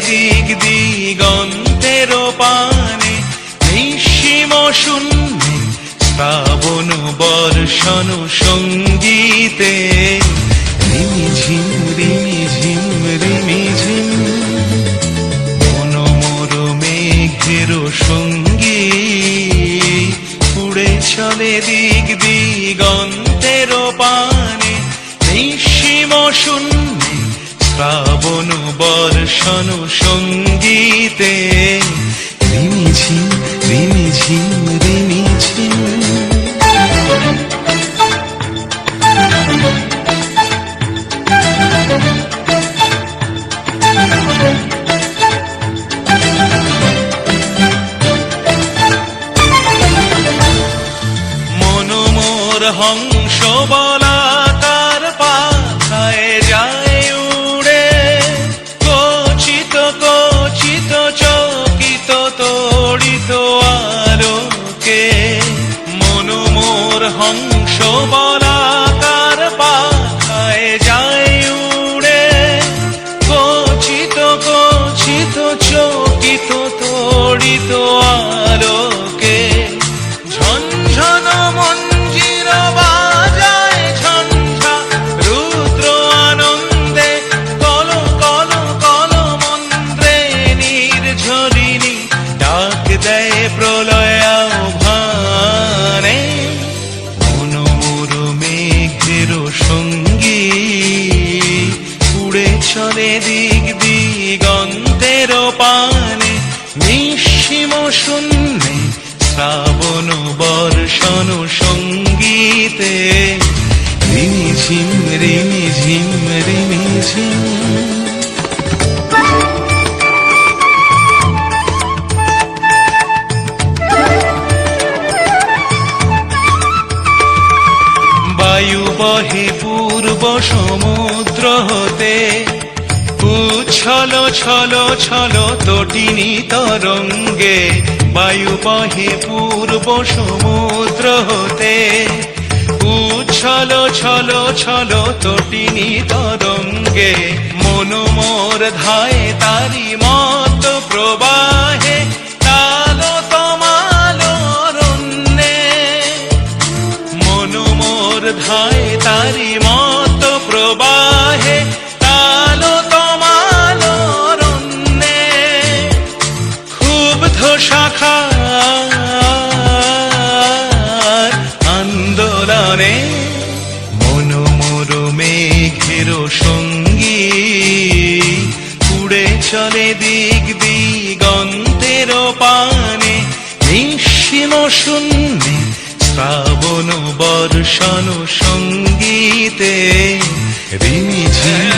দিক দিগন্তের পানে, নিঃসীম শূন্যে শ্রাবণ বর্ষণ সঙ্গীতে। রিমিঝিম রিমিঝিম রিমিঝিম মনোমর মেঘের সঙ্গী, উড়ে চলে দিক দিগন্তের পানে, নিঃসীম শূন্যে শ্রাবণ বর্ষণ সঙ্গীতে। রিমিঝিম রিমিঝিম রিমিঝিম। মনোমর হংস বলাকার পাখায় যায় উড়ে, কচিত কচিত চকিত তড়িত আলোকে। মনোমর হংস বলাকার পাখায় যায় উড়ে, কচিত কচিত চকিত তড়িত আলোকে। ঝনঝন মঞ্জির বাজায় ঝঞ্ঝা রুদ্র আনন্দে, কল কল কল মন্ত্রে নির্ঝরিণী ডাক দেয় প্রলয় আহ্বানে। মনোমর মেঘের সঙ্গী, উড়ে চলে দিক দিগন্তের পানে, নিঃসীম শূন্যে শ্রাবণ বর্ষণ সঙ্গীতে। রিমিঝিম রিমিঝিম রিমিঝিম। বায়ু বহে পূর্ব সমুদ্র হতে, উচ্ছল ছল ছল তটিনী তরঙ্গে। বায়ু বহে পূর্ব সমুদ্র হতে, উচ্ছল ছল ছল তটিনী তরঙ্গে। মনোমর ধায় তারি মত প্রবাহে, তালো তমাল অরণ্যে। মনোমর ধায় তারি মত প্রবাহে, তালো তমাল অরণ্যে। ক্ষুব্ধ শাখার আন্দোলনে, মনোমর মেঘের সঙ্গী, উড়ে চলে দিক দিগন্তের পানে, নিঃসীম শূন্যে শ্রাবণ বর্ষণ সঙ্গীতে। রিমিঝিম